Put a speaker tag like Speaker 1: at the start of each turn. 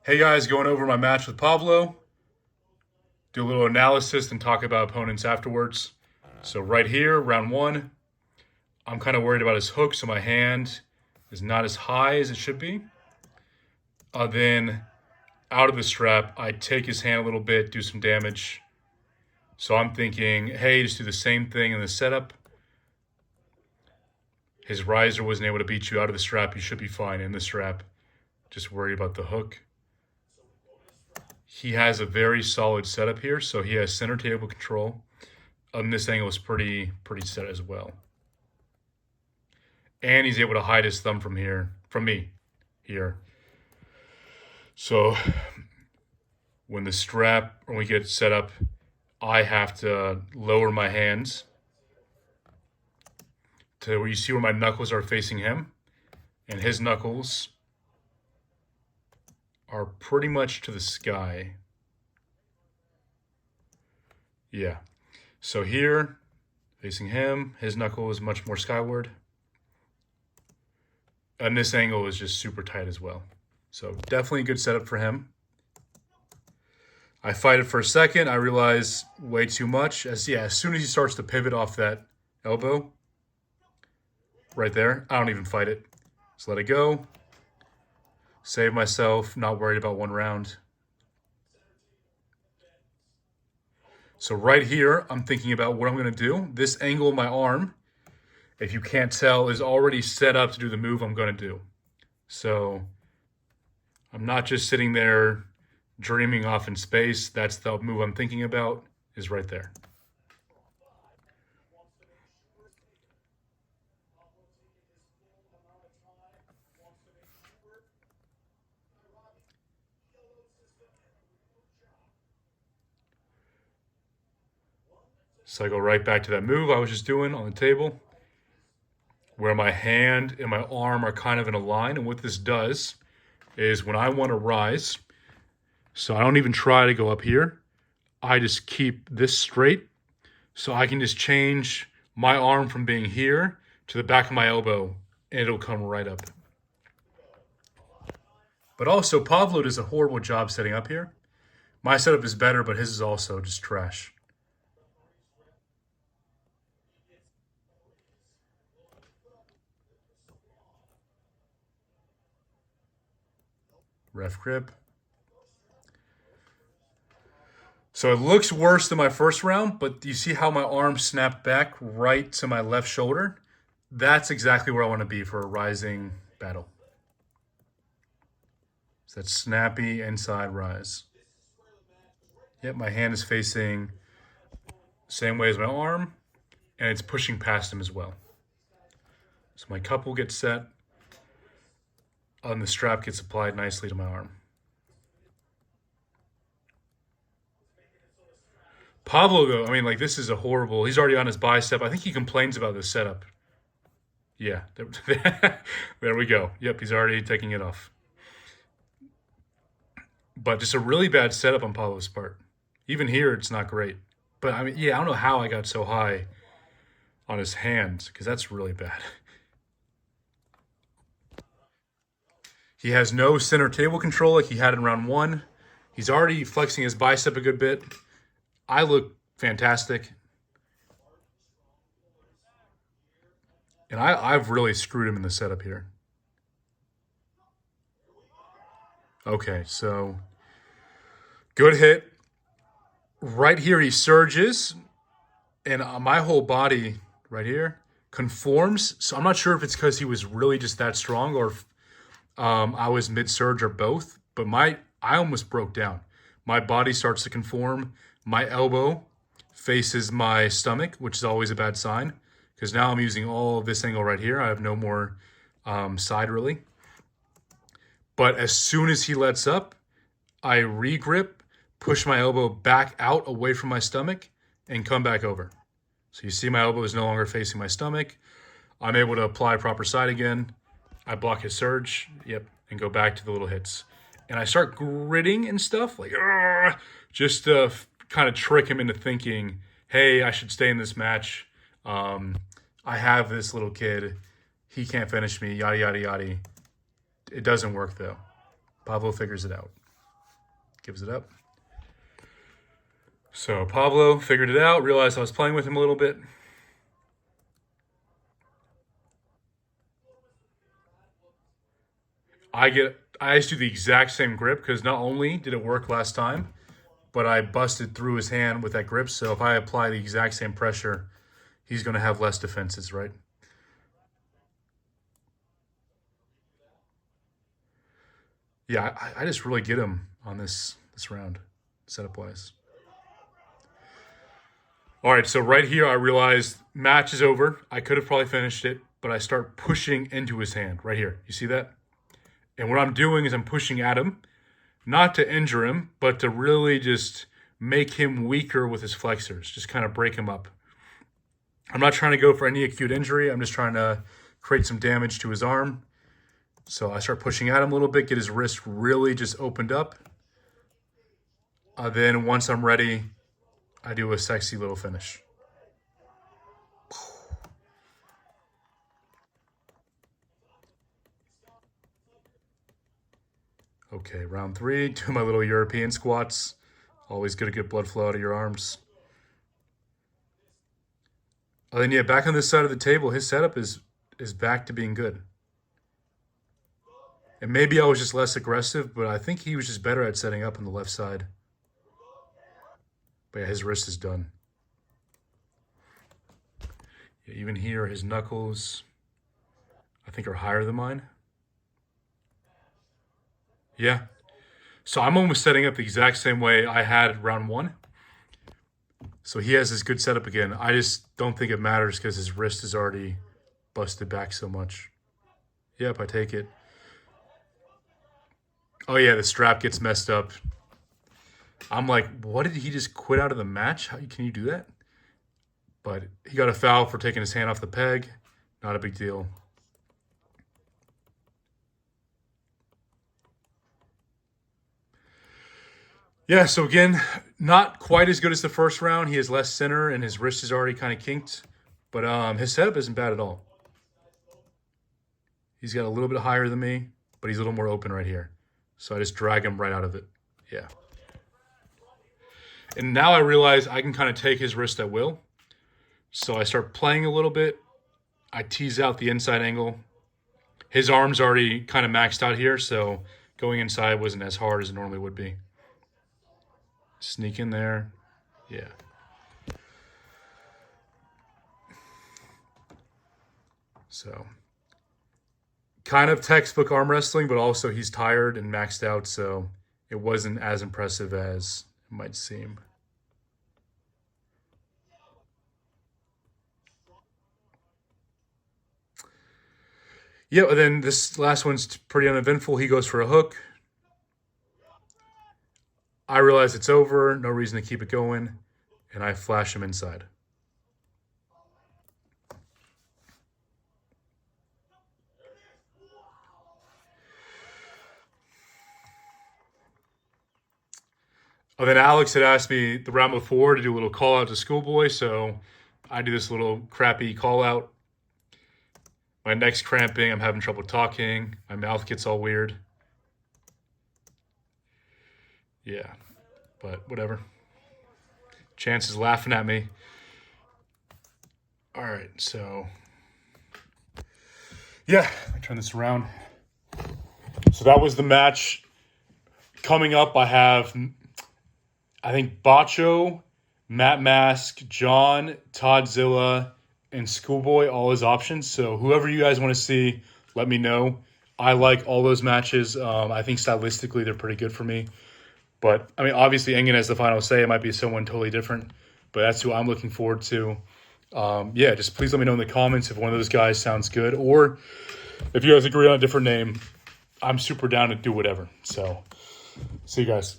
Speaker 1: Hey guys, going over my match with Pavlo. Do a little analysis and talk about opponents afterwards. So right here, round one, I'm kind of worried about his hook, so my hand is not as high as it should be. Then out of the strap, I take his hand a little bit, do some damage. So I'm thinking, hey, just do the same thing in the setup. His riser wasn't able to beat you out of the strap. You should be fine in the strap. Just worry about the hook. He has a very solid setup here, so he has center table control. This angle is pretty set as well. And he's able to hide his thumb from me here. So when we get set up, I have to lower my hands to where you see where my knuckles are facing him, and his knuckles are pretty much to the sky. Yeah. So here, facing him, his knuckle is much more skyward. And this angle is just super tight as well. So definitely a good setup for him. I fight it for a second. I realize way too much. As soon as he starts to pivot off that elbow, right there, I don't even fight it. Just let it go. Save myself, not worried about one round. So right here, I'm thinking about what I'm going to do. This angle of my arm, if you can't tell, is already set up to do the move I'm going to do. So I'm not just sitting there dreaming off in space. That's the move I'm thinking about, is right there. So I go right back to that move I was just doing on the table, where my hand and my arm are kind of in a line. And what this does is when I want to rise, so I don't even try to go up here, I just keep this straight. So I can just change my arm from being here to the back of my elbow, and it'll come right up. But also, Pavlo does a horrible job setting up here. My setup is better, but his is also just trash. Ref grip. So it looks worse than my first round, but you see how my arm snapped back right to my left shoulder? That's exactly where I want to be for a rising battle. So that snappy inside rise. Yep, my hand is facing same way as my arm, and it's pushing past him as well. So my cup will get set, and the strap gets applied nicely to my arm. Pavlo, though, I mean, like, this is a horrible... He's already on his bicep. I think he complains about this setup. Yeah, there we go. Yep, he's already taking it off. But just a really bad setup on Pavlo's part. Even here, it's not great. But, I mean, yeah, I don't know how I got so high on his hand, because that's really bad. He has no center table control like he had in round one. He's already flexing his bicep a good bit. I look fantastic. And I've really screwed him in the setup here. Okay, so good hit. Right here he surges, and my whole body right here conforms. So I'm not sure if it's because he was really just that strong or if I was mid-surge or both, but I almost broke down. My body starts to conform. My elbow faces my stomach, which is always a bad sign, because now I'm using all of this angle right here. I have no more side really. But as soon as he lets up, I regrip, push my elbow back out away from my stomach, and come back over. So you see my elbow is no longer facing my stomach. I'm able to apply proper side again. I block his surge, and go back to the little hits. And I start gritting and stuff, like, just to kind of trick him into thinking, hey, I should stay in this match. I have this little kid. He can't finish me, yada, yada, yada. It doesn't work, though. Pavlo figures it out. Gives it up. So Pavlo figured it out, realized I was playing with him a little bit. I just do the exact same grip because not only did it work last time, but I busted through his hand with that grip. So if I apply the exact same pressure, he's going to have less defenses, right? Yeah, I just really get him on this round, setup-wise. All right, so right here I realized match is over. I could have probably finished it, but I start pushing into his hand right here. You see that? And what I'm doing is I'm pushing at him, not to injure him, but to really just make him weaker with his flexors, just kind of break him up. I'm not trying to go for any acute injury. I'm just trying to create some damage to his arm. So I start pushing at him a little bit, get his wrist really just opened up. Then once I'm ready, I do a sexy little finish. Okay, round 3, do my little European squats. Always good to get blood flow out of your arms. Then yeah, back on this side of the table, his setup is back to being good. And maybe I was just less aggressive, but I think he was just better at setting up on the left side. But yeah, his wrist is done. Yeah, even here, his knuckles, I think, are higher than mine. Yeah. So I'm almost setting up the exact same way I had round 1. So he has his good setup again. I just don't think it matters because his wrist is already busted back so much. Yep, I take it. Oh yeah, the strap gets messed up. I'm like, what, did he just quit out of the match? How can you do that? But he got a foul for taking his hand off the peg. Not a big deal. Yeah, so again, not quite as good as the first round. He has less center and his wrist is already kind of kinked. But his setup isn't bad at all. He's got a little bit higher than me, but he's a little more open right here. So I just drag him right out of it. Yeah. And now I realize I can kind of take his wrist at will. So I start playing a little bit. I tease out the inside angle. His arm's already kind of maxed out here, so going inside wasn't as hard as it normally would be. Sneak in there. Yeah. So kind of textbook arm wrestling, but also he's tired and maxed out, so it wasn't as impressive as it might seem. Yeah, and then this last one's pretty uneventful. He goes for a hook. I realize it's over, no reason to keep it going, and I flash him inside. Oh, then Alex had asked me the round before to do a little call out to Schoolboy, so I do this little crappy call out. My neck's cramping, I'm having trouble talking, my mouth gets all weird. Yeah, but whatever. Chance is laughing at me. All right, so yeah, I turn this around. So that was the match. Coming up, I have, I think, Bacho, Matt Mask, John, Toddzilla, and Schoolboy, all his options. So whoever you guys want to see, let me know. I like all those matches. I think stylistically they're pretty good for me. But, I mean, obviously Engen has the final say. It might be someone totally different. But that's who I'm looking forward to. Yeah, just please let me know in the comments if one of those guys sounds good. Or if you guys agree on a different name, I'm super down to do whatever. So, see you guys.